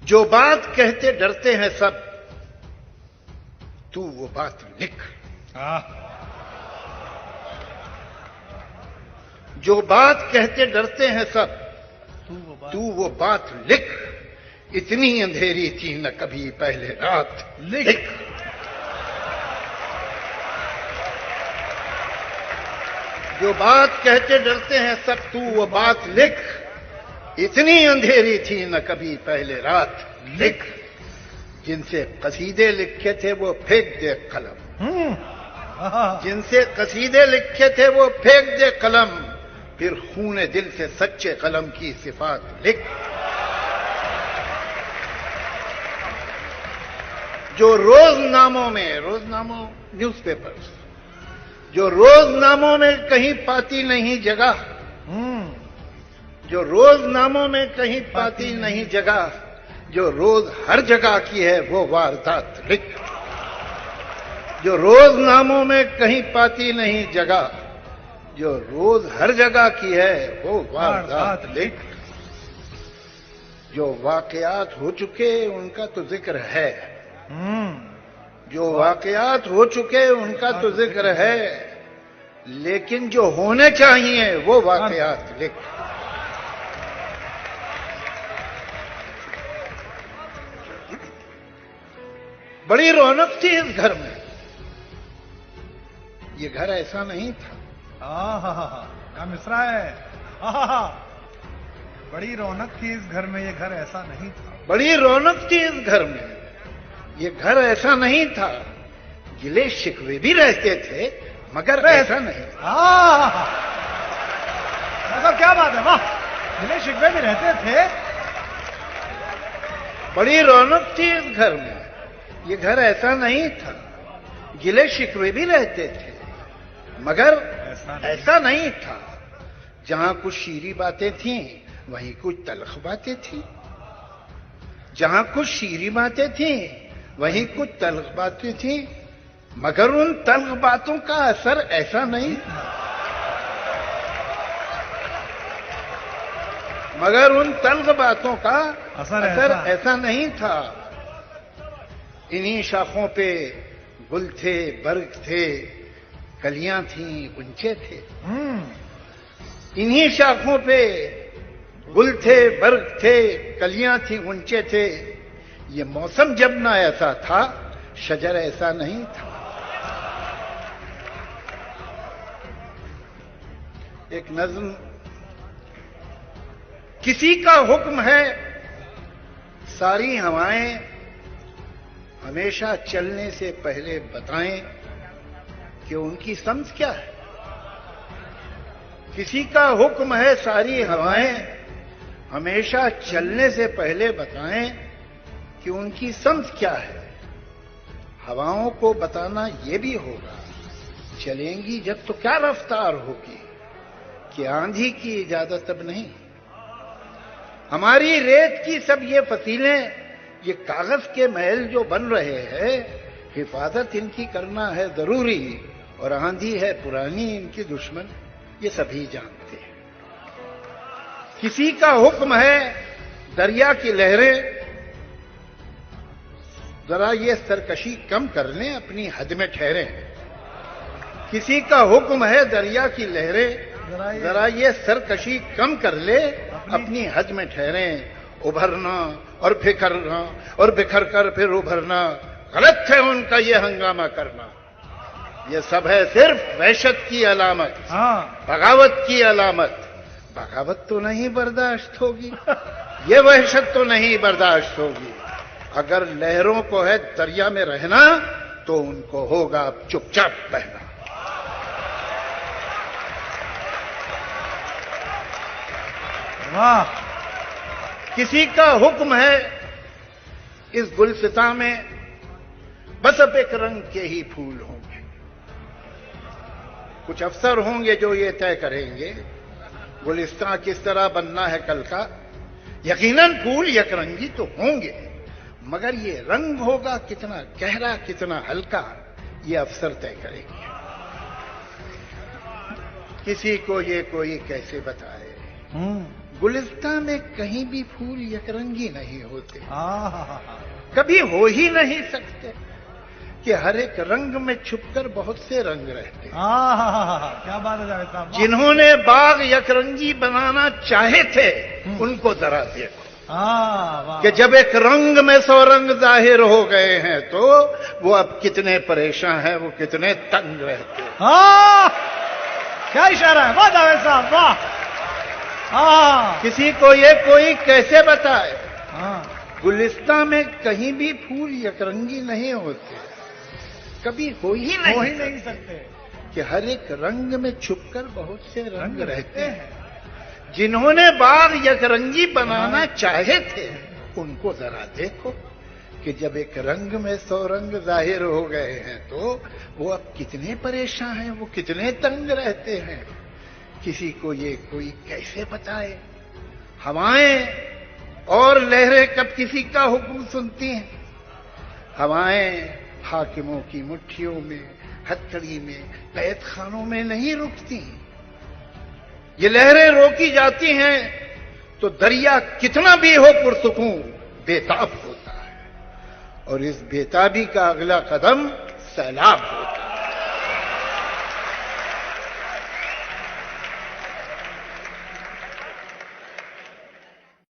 जो बात कहते डरते हैं सब, तू वो बात लिख। जो बात कहते डरते हैं सब, तू वो बात लिख। इतनी अंधेरी थी न कभी पहले रात, लिख। जो बात कहते डरते हैं सब, तू वो बात लिख। इतनी अंधेरी थी न कभी पहले रात, लिख। जिनसे कसीदे लिखे थे वो फेंक दे कलम, जिनसे कसीदे लिखे थे वो फेंक दे कलम। फिर खूने दिल से सच्चे कलम की सिफात लिख। जो रोजनामों में, रोजनामों न्यूज़पेपर्स, जो रोजनामों में कहीं पाती नहीं जगह, जो रोजनामों में कहीं पाती नहीं जगह, जो रोज हर जगह की है वो वारदात लिख। जो रोजनामों में कहीं पाती नहीं जगह, जो रोज हर जगह की है वो वारदात लिख। जो वाकयात हो चुके उनका तो जिक्र है, जो वाकयात हो चुके उनका तो जिक्र है, लेकिन जो होने चाहिए वो वाकयात लिख। बड़ी रौनक थी इस घर में, ये घर ऐसा नहीं था। क्या मिसरा है। बड़ी रौनक थी इस घर में, ये घर ऐसा नहीं था। बड़ी रौनक थी इस घर में, ये घर ऐसा नहीं था। गिले शिकवे भी रहते थे मगर ऐसा नहीं। ऐसा क्या बात है, वाह। गिले शिकवे भी रहते थे। बड़ी रौनक थी इस घर में, ये घर ऐसा नहीं था। गिले शिकवे भी रहते थे मगर ऐसा नहीं था। जहां कुछ शीरी बातें थीं वहीं कुछ तल्ख बातें थीं। जहां कुछ शीरी बातें थीं वहीं कुछ तल्ख बातें थीं, मगर उन तल्ख बातों का असर ऐसा नहीं था। मगर उन तल्ख बातों का असर ऐसा नहीं था। इन्हीं शाखों पे गुल थे, बर्ग थे, कलियां थीं, गुंचे थे। इन्हीं शाखों पे गुल थे, बर्ग थे, कलियां थी, गुंचे थे। ये मौसम जब ना ऐसा था, शजर ऐसा नहीं था। एक नज्म, किसी का हुक्म है सारी हवाएं हमेशा चलने से पहले बताएं कि उनकी समझ क्या है। किसी का हुक्म है सारी हवाएं हमेशा चलने से पहले बताएं कि उनकी समझ क्या है। हवाओं को बताना ये भी होगा, चलेंगी जब तो क्या रफ्तार होगी, कि आंधी की इजाजत अब नहीं। हमारी रेत की सब ये फसीलें, ये कागज के महल जो बन रहे हैं, हिफाजत इनकी करना है जरूरी। और आंधी है पुरानी इनकी दुश्मन, ये सभी जानते हैं। किसी का हुक्म है दरिया की लहरें जरा ये सरकशी कम कर लें, अपनी हद में ठहरे। किसी का हुक्म है दरिया की लहरें जरा ये सरकशी कम कर ले, अपनी हद में ठहरे। उभरना और बिखरना और बिखर कर फिर उभरना, गलत है उनका ये हंगामा करना। ये सब है सिर्फ वहशत की अलामत, बगावत की अलामत। बगावत तो नहीं बर्दाश्त होगी, ये वहशत तो नहीं बर्दाश्त होगी। अगर लहरों को है दरिया में रहना, तो उनको होगा अब चुपचाप बहना। वाह। किसी का हुक्म है इस गुलसिता में बस अब एक रंग के ही फूल होंगे। कुछ अफसर होंगे जो ये तय करेंगे गुलिस्तां किस तरह बनना है कल का। यकीनन फूल यकरंगी तो होंगे, मगर ये रंग होगा कितना गहरा कितना हल्का, ये अफसर तय करेंगे। किसी को ये कोई कैसे बताए गुलिस्तां में कहीं भी फूल यकरंगी नहीं होते, आहा, कभी हो ही नहीं सकते कि हर एक रंग में छुपकर बहुत से रंग रहते हैं। आहा, क्या बात है जावेद साहब, वाह। जिन्होंने बाग यकरंगी बनाना चाहे थे उनको जरा देखो वाह, कि जब एक रंग में 100 रंग जाहिर हो गए हैं तो वो अब कितने परेशान हैं, वो कितने तंग रहते हैं। क्या इशारा है, वाह जावेद साहब, वाह। किसी को ये कोई कैसे बताए, हाँ, गुलिस्तां में कहीं भी फूल यकरंगी नहीं होते, कभी हो ही नहीं सकते कि हर एक रंग में छुपकर बहुत से रंग रहते हैं। जिन्होंने बाग यकरंगी बनाना चाहे थे उनको जरा देखो कि जब एक रंग में 100 रंग जाहिर हो गए हैं तो वो अब कितने परेशान हैं, वो कितने तंग रहते हैं। किसी को ये कोई कैसे बताए। हवाएं और लहरें कब किसी का हुक्म सुनती हैं। हवाएं हाकिमों की मुट्ठियों में, हथकड़ी में, कैद खानों में नहीं रुकती। ये लहरें रोकी जाती हैं तो दरिया कितना भी हो पुरसुकून बेताब होता है, और इस बेताबी का अगला कदम सैलाब होता है।